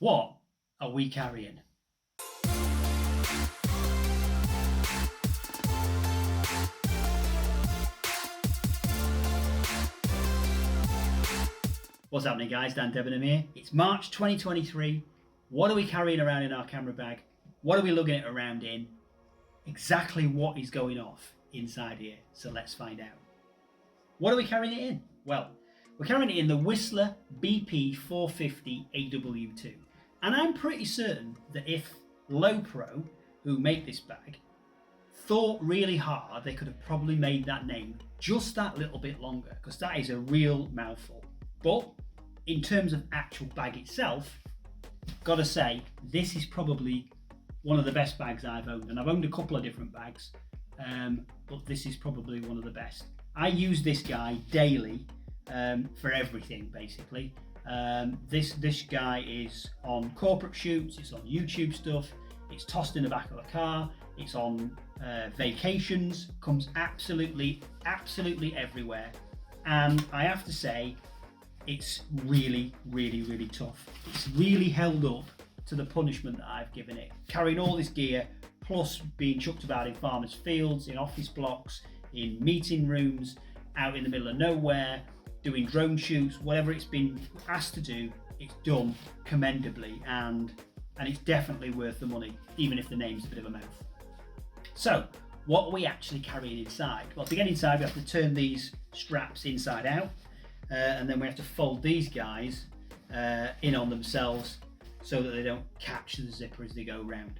What are we carrying? What's happening, guys? Dan Debenham here. It's March 2023. What are we carrying around in our camera bag? What are we lugging it around in? Exactly what is going off inside here? So let's find out. What are we carrying it in? Well, we're carrying it in the Whistler BP 450 AW2. And I'm pretty certain that if Lowepro, who make this bag, thought really hard, they could have probably made that name just that little bit longer, because that is a real mouthful. But in terms of actual bag itself, gotta say, this is probably one of the best bags I've owned. And I've owned a couple of different bags, but this is probably one of the best. I use this guy daily for everything, basically. This guy is on corporate shoots, it's on YouTube stuff, it's tossed in the back of a car, it's on vacations, comes absolutely everywhere. And I have to say, it's really tough. It's really held up to the punishment that I've given it. Carrying all this gear, plus being chucked about in farmers' fields, in office blocks, in meeting rooms, out in the middle of nowhere, doing drone shoots, whatever it's been asked to do, it's done commendably, and it's definitely worth the money, even if the name's a bit of a mouth. So, what are we actually carrying inside? Well, to get inside, we have to turn these straps inside out, and then we have to fold these guys in on themselves so that they don't catch the zipper as they go around.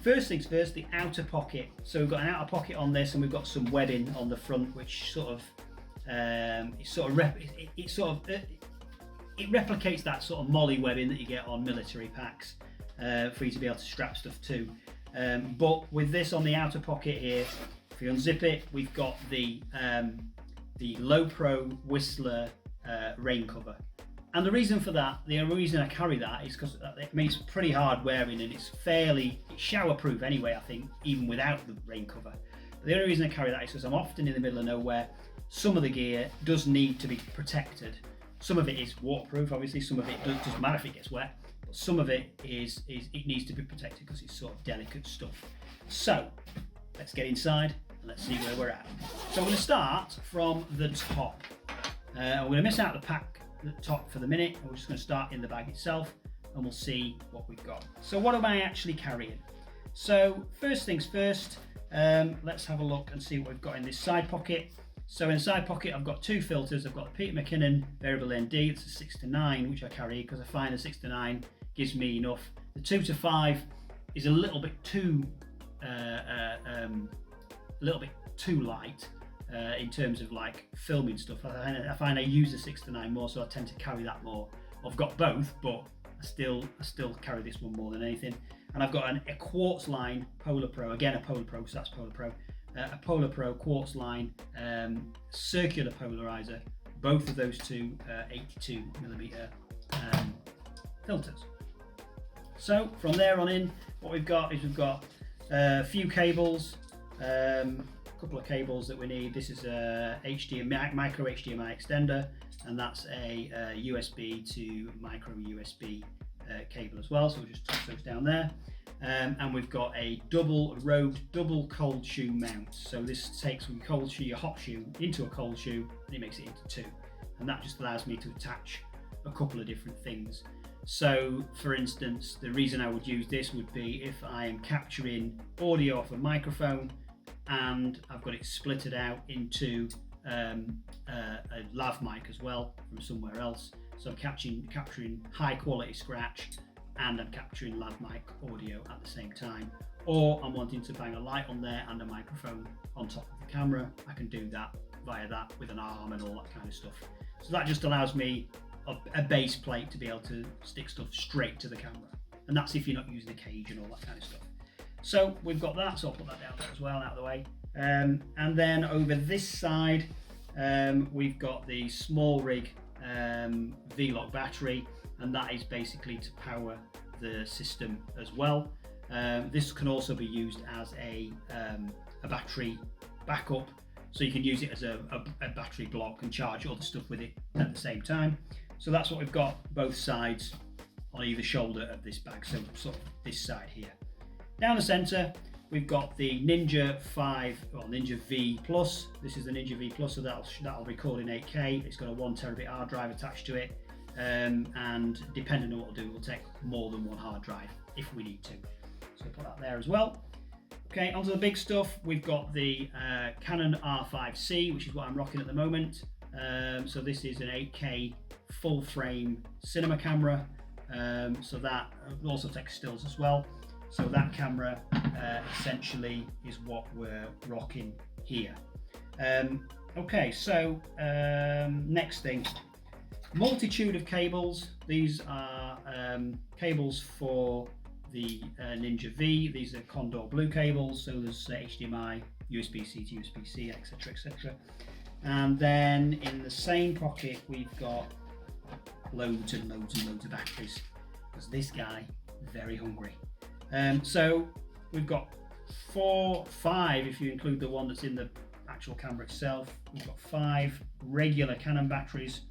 First things first, the outer pocket. So we've got an outer pocket on this, and we've got some webbing on the front, which it replicates that sort of molly webbing that you get on military packs for you to be able to strap stuff to. But with this on the outer pocket here, if you unzip it, we've got the Lowepro Whistler rain cover. And the reason for that, the reason I carry that is because it's pretty hard wearing, and it's shower-proof anyway, I think, even without the rain cover. But the only reason I carry that is because I'm often in the middle of nowhere. Some of the gear does need to be protected. Some of it is waterproof, obviously. Some of it doesn't matter if it gets wet. But some of it it needs to be protected because it's sort of delicate stuff. So let's get inside and let's see where we're at. So I'm going to start from the top. I'm going to miss out the top for the minute. We're just going to start in the bag itself, and we'll see what we've got. So what am I actually carrying? So first things first, let's have a look and see what we've got in this side pocket. So in the side pocket, I've got two filters. I've got the Peter McKinnon variable ND, it's a 6-9, which I carry because I find the 6-9 gives me enough. The 2-5 is a little bit too light in terms of like filming stuff. I find I use the 6-9 more, so I tend to carry that more. I've got both, but I still carry this one more than anything. And I've got a quartz line Polar Pro, again a Polar Pro, so that's Polar Pro. A Polar Pro quartz line circular polarizer, both of those two 82mm filters. So from there on in, what we've got is a few cables, a couple of cables that we need. This is a micro HDMI extender, and that's a USB to micro USB cable as well. So we'll just toss those down there. And we've got a double cold shoe mount. So this takes from your hot shoe into a cold shoe, and it makes it into two. And that just allows me to attach a couple of different things. So for instance, the reason I would use this would be if I am capturing audio off a microphone and I've got it splitted out into a lav mic as well from somewhere else. So I'm capturing high quality scratch, and I'm capturing lav mic audio at the same time. Or I'm wanting to bang a light on there and a microphone on top of the camera. I can do that via that with an arm and all that kind of stuff. So that just allows me a base plate to be able to stick stuff straight to the camera. And that's if you're not using a cage and all that kind of stuff. So we've got that, so I'll put that down there as well, out of the way. And then over this side, we've got the small rig V-Lock battery, and that is basically to power the system as well. This can also be used as a battery backup, so you can use it as a battery block and charge other stuff with it at the same time. So that's what we've got both sides on either shoulder of this bag, so sort of this side here. Down the center, we've got the Ninja V Plus. This is the Ninja V Plus, so that'll record in 8K. It's got a 1 terabit hard drive attached to it, and depending on what we'll do, we'll take more than one hard drive if we need to. So we'll put that there as well. Okay, onto the big stuff. We've got the Canon R5C, which is what I'm rocking at the moment. So this is an 8K full frame cinema camera. So that also takes stills as well. So that camera essentially is what we're rocking here. Okay, so next thing, multitude of cables. These are cables for the Ninja V. These are Condor Blue cables, so there's HDMI, USB-C to USB-C, etc, etc. And then in the same pocket we've got loads and loads and loads of batteries, because this guy is very hungry. So we've got 5 if you include the one that's in the actual camera itself. We've got 5 regular Canon batteries.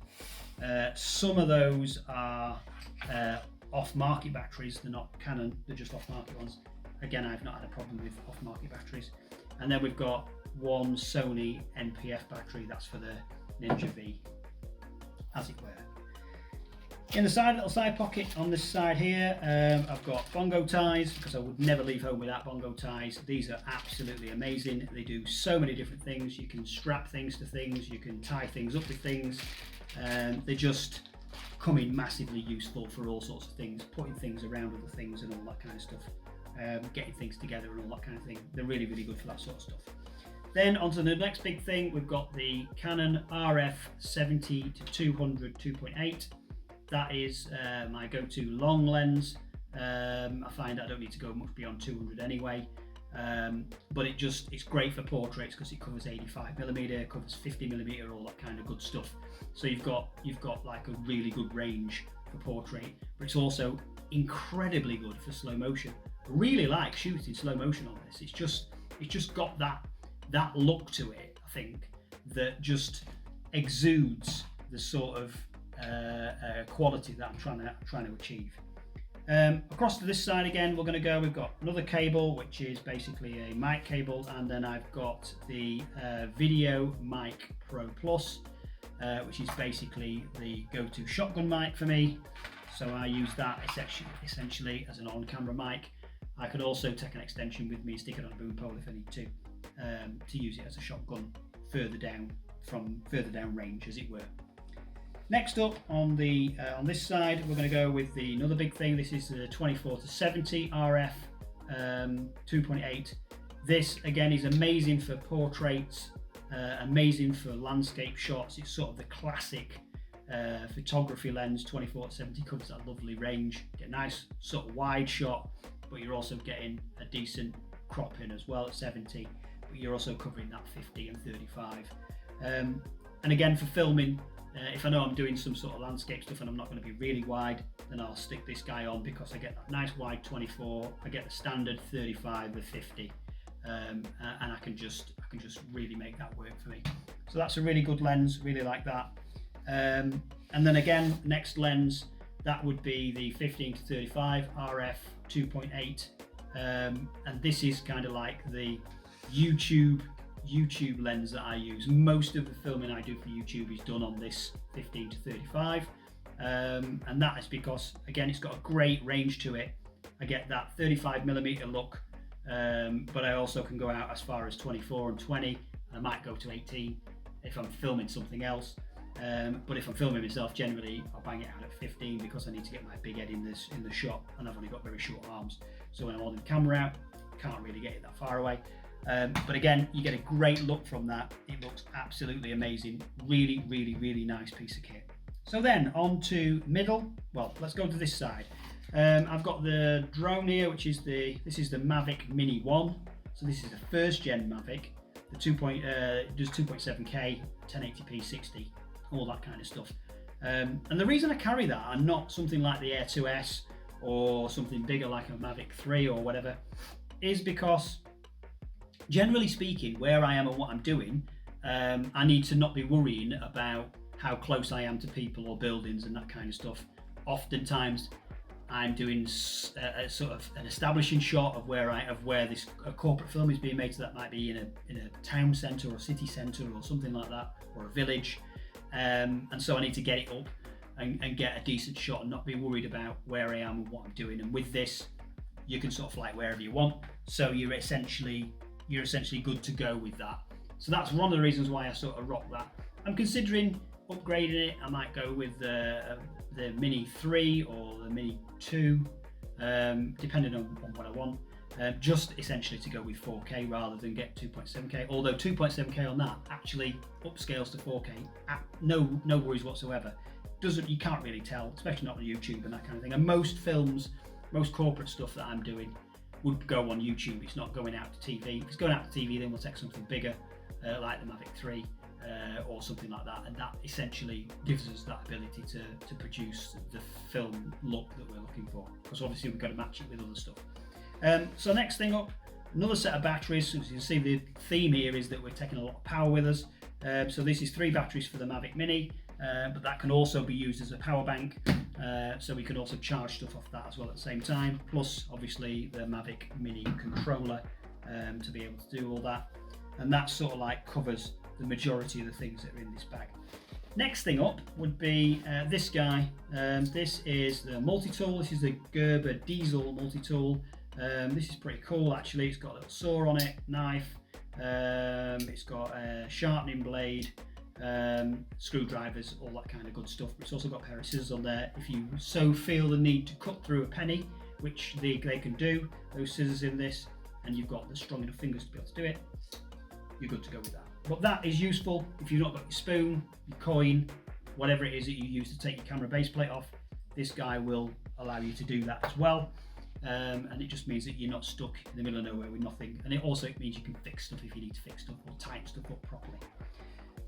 Some of those are off-market batteries. They're not Canon, they're just off-market ones. Again, I've not had a problem with off-market batteries. And then we've got 1 Sony NPF battery, that's for the Ninja V, as it were. In the little side pocket on this side here, I've got bongo ties, because I would never leave home without bongo ties. These are absolutely amazing. They do so many different things. You can strap things to things, you can tie things up with things. They just come in massively useful for all sorts of things, putting things around other things and all that kind of stuff, getting things together and all that kind of thing. They're really, really good for that sort of stuff. Then onto the next big thing, we've got the Canon RF 70-200 2.8. That is my go-to long lens. I find I don't need to go much beyond 200 anyway, but it's great for portraits because it covers 85mm, covers 50mm, all that kind of good stuff. So you've got like a really good range for portrait, but it's also incredibly good for slow motion. I really like shooting slow motion on this. It's just got that look to it, I think, that just exudes the sort of quality that I'm trying to achieve. Across to this side again, we've got another cable, which is basically a mic cable, and then I've got the Video Mic Pro Plus, which is basically the go-to shotgun mic for me. So I use that essentially as an on-camera mic. I could also take an extension with me, stick it on a boom pole if I need to use it as a shotgun further down range, as it were. Next up on this side, we're going to go with another big thing. This is the 24-70 RF 2.8. This again is amazing for portraits, amazing for landscape shots. It's sort of the classic photography lens. 24-70 covers that lovely range. Get a nice sort of wide shot, but you're also getting a decent crop in as well at 70. But you're also covering that 50 and 35. And again, for filming, if I know I'm doing some sort of landscape stuff and I'm not going to be really wide, then I'll stick this guy on because I get that nice wide 24, I get the standard 35 with 50, and I can just really make that work for me. So that's a really good lens, really like that. And then again, next lens, that would be the 15-35 RF 2.8, and this is kind of like the YouTube lens that I use. Most of the filming I do for YouTube is done on this 15-35, and that is because, again, it's got a great range to it. I get that 35mm look, but I also can go out as far as 24 and 20, and I might go to 18 if I'm filming something else. But if I'm filming myself, generally I'll bang it out at 15 because I need to get my big head in the shot, and I've only got very short arms. So when I'm holding the camera out, I can't really get it that far away. But again, you get a great look from that. It looks absolutely amazing. Really, really, really nice piece of kit. So then on to middle. Well, let's go to this side. I've got the drone here, which is this is the Mavic Mini 1. So this is the first gen Mavic. The does 2.7K, 1080p 60, all that kind of stuff. And the reason I carry that and not something like the Air 2S or something bigger like a Mavic 3 or whatever is because, generally speaking, where I am and what I'm doing, I need to not be worrying about how close I am to people or buildings and that kind of stuff. Oftentimes, I'm doing a sort of an establishing shot of where this corporate film is being made. So that might be in a town centre or a city centre or something like that, or a village. And so I need to get it up and get a decent shot and not be worried about where I am and what I'm doing. And with this, you can sort of fly wherever you want. So you're essentially good to go with that. So that's one of the reasons why I sort of rock that. I'm considering upgrading it. I might go with the Mini 3 or the Mini 2, depending on what I want. Just essentially to go with 4K rather than get 2.7K. Although 2.7K on that actually upscales to 4K. No worries whatsoever. You can't really tell, especially not on YouTube and that kind of thing. And most films, most corporate stuff that I'm doing would go on YouTube. It's not going out to TV. If it's going out to TV, then we'll take something bigger, like the Mavic 3 or something like that. And that essentially gives us that ability to produce the film look that we're looking for. Because obviously we've got to match it with other stuff. So next thing up, another set of batteries. So as you can see, the theme here is that we're taking a lot of power with us. So this is 3 batteries for the Mavic Mini, but that can also be used as a power bank. So we can also charge stuff off that as well at the same time. Plus, obviously, the Mavic Mini controller to be able to do all that. And that sort of like covers the majority of the things that are in this bag. Next thing up would be this guy. This is the multi-tool. This is the Gerber diesel multi-tool. This is pretty cool actually. It's got a little saw on it, knife. It's got a sharpening blade, screwdrivers, all that kind of good stuff. But it's also got a pair of scissors on there if you so feel the need to cut through a penny, which they can do. Those scissors in this, and you've got the strong enough fingers to be able to do it. You're good to go with that. But that is useful if you've not got your spoon, your coin, whatever it is that you use to take your camera base plate off. This guy will allow you to do that as well. And it just means that you're not stuck in the middle of nowhere with nothing. And it also means you can fix stuff if you need to fix stuff or tighten stuff up properly.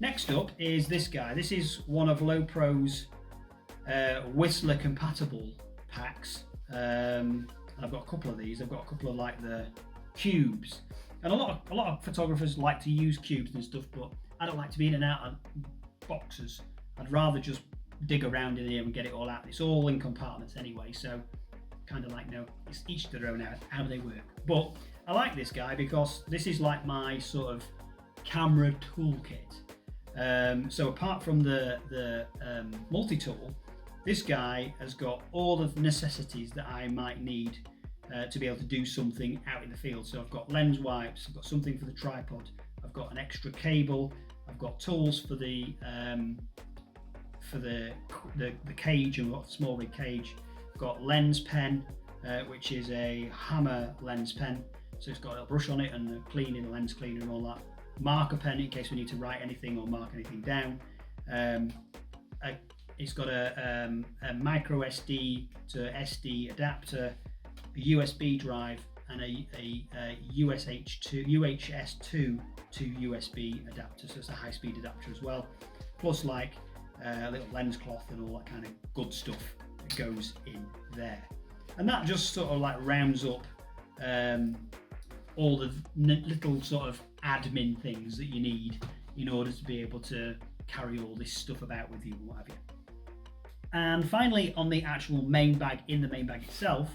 Next up is this guy. This is one of Lopro's Whistler compatible packs. And I've got a couple of these. I've got a couple of like the cubes. And a lot of photographers like to use cubes and stuff, but I don't like to be in and out of boxes. I'd rather just dig around in here and get it all out. It's all in compartments anyway, so kind of like, no, it's each to their own how they work. But I like this guy because this is like my sort of camera toolkit. So apart from the multi-tool, this guy has got all of the necessities that I might need to be able to do something out in the field. So I've got lens wipes, I've got something for the tripod, I've got an extra cable, I've got tools for the cage, and I've got a small rig cage. Got lens pen, which is a hammer lens pen, so it's got a brush on it and a cleaning, a lens cleaner and all that. Marker pen in case we need to write anything or mark anything down. It's got a micro SD to SD adapter, a USB drive, and a UHS2 to USB adapter, so it's a high-speed adapter as well. Plus like a little lens cloth and all that kind of good stuff goes in there, and that just sort of like rounds up all the little sort of admin things that you need in order to be able to carry all this stuff about with you and what have you. And finally, on the actual main bag, in the main bag itself,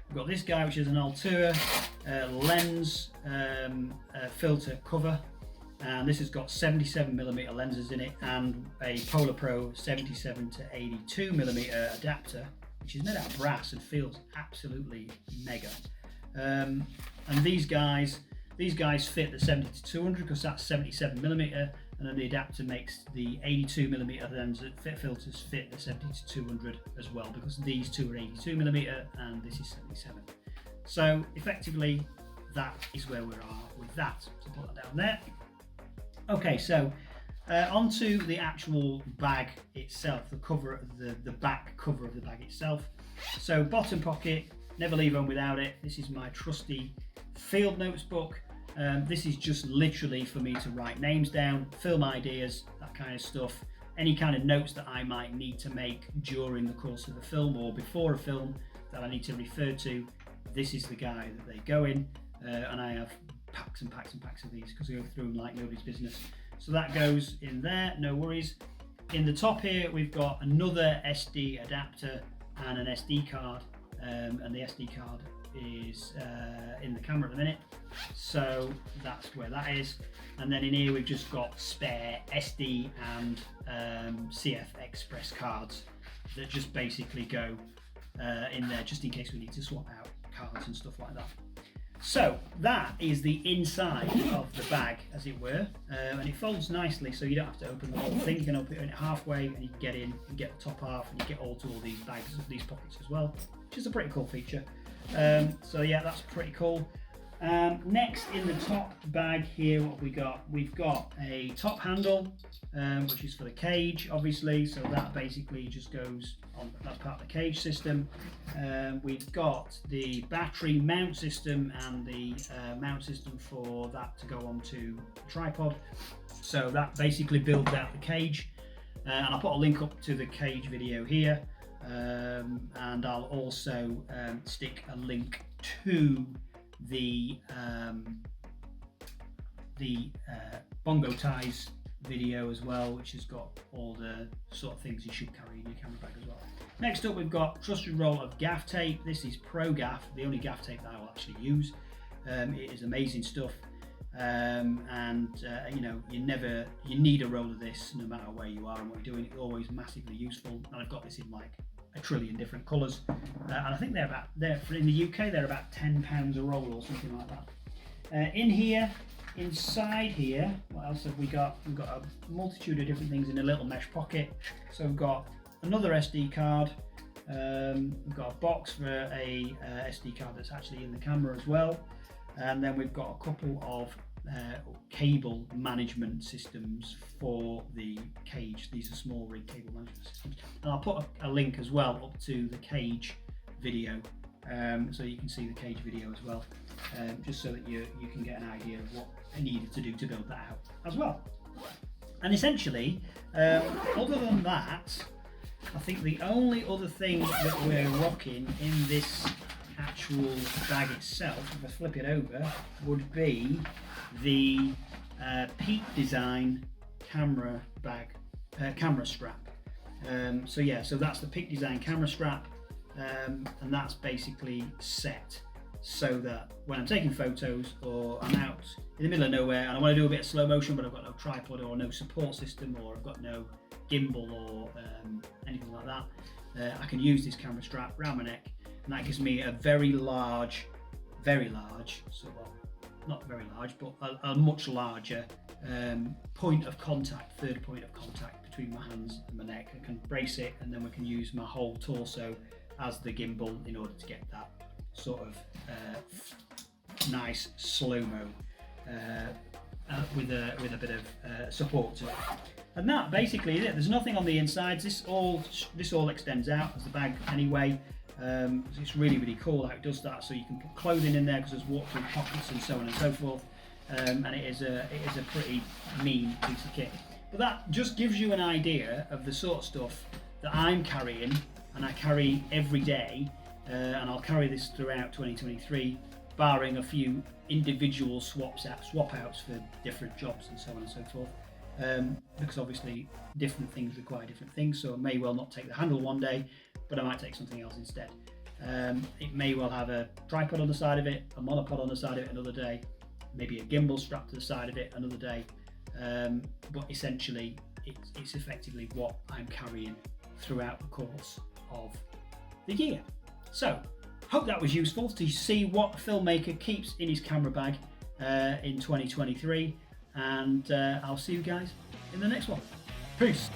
we've got this guy, which is an Altura lens filter cover, and this has got 77mm lenses in it and a Polar Pro 77 to 82mm adapter, which is made out of brass and feels absolutely mega. And these guys fit the 70 to 200 because that's 77mm, and then the adapter makes the 82mm lens filters fit the 70 to 200 as well, because these two are 82mm and this is 77. So effectively, that is where we are with that. So put that down there. Okay, so onto the actual bag itself, the cover, the back cover of the bag itself. So bottom pocket, never leave home without it. This is my trusty field notes book. This is just literally for me to write names down, film ideas, that kind of stuff. Any kind of notes that I might need to make during the course of a film or before a film that I need to refer to, this is the guy that they go in. And I have packs and packs and packs of these because I go through them like nobody's business. So that goes in there, no worries. In the top here, we've got another SD adapter and an SD card and the SD card is in the camera at the minute, so that's where that is. And then in here we've just got spare SD and CF Express cards that just basically go in there just in case we need to swap out cards and stuff like that. So that is the inside of the bag, as it were, and it folds nicely, so you don't have to open the whole thing. You can open it halfway and you can get in and get the top half, and you get all these bags, these pockets as well, which is a pretty cool feature. So yeah, that's pretty cool. Next in the top bag here, what have we got? We've got a top handle, which is for the cage, obviously, so that basically just goes on, that's part of the cage system. We've got the battery mount system and the mount system for that to go onto a tripod, so that basically builds out the cage. And I'll put a link up to the cage video here, and I'll also stick a link to the bongo ties video as well, which has got all the sort of things you should carry in your camera bag as well. Next up, we've got trusted roll of gaff tape. This is Pro Gaff, the only gaff tape that I will actually use. It is amazing stuff, and you know, you need a roll of this no matter where you are and what you're doing. It's always massively useful, and I've got this in like a trillion different colours, and I think in the UK they're about £10 a roll or something like that. In here, inside here, what else have we got? We've got a multitude of different things in a little mesh pocket. So we've got another SD card, we've got a box for a SD card that's actually in the camera as well, and then we've got a couple of cable management systems for the cage. These are small rig cable management systems, and I'll put a link as well up to the cage video, so you can see the cage video as well, just so that you can get an idea of what I needed to do to build that out as well. And essentially, other than that, I think the only other thing that we're rocking in this actual bag itself, if I flip it over, would be the Peak Design camera bag, camera strap. So yeah, so that's the Peak Design camera strap, and that's basically set so that when I'm taking photos or I'm out in the middle of nowhere and I want to do a bit of slow motion, but I've got no tripod or no support system, or I've got no gimbal or anything like that, I can use this camera strap around my neck, and that gives me a very large, so well, not very large, but a much larger point of contact, third point of contact between my hands and my neck. I can brace it, and then we can use my whole torso as the gimbal in order to get that sort of nice slow-mo with a bit of support to it. And that basically is it. There's nothing on the insides. This all extends out as the bag anyway. It's really cool how it does that. So you can put clothing in there because there's waterproof pockets and so on and so forth. And it is a pretty mean piece of kit. But that just gives you an idea of the sort of stuff that I'm carrying, and I carry every day. And I'll carry this throughout 2023, barring a few individual swap outs for different jobs and so on and so forth. Because obviously different things require different things, so I may well not take the handle one day, but I might take something else instead. It may well have a tripod on the side of it, a monopod on the side of it another day, maybe a gimbal strapped to the side of it another day, but essentially it's effectively what I'm carrying throughout the course of the year. So, hope that was useful to see what a filmmaker keeps in his camera bag in 2023, and I'll see you guys in the next one. Peace.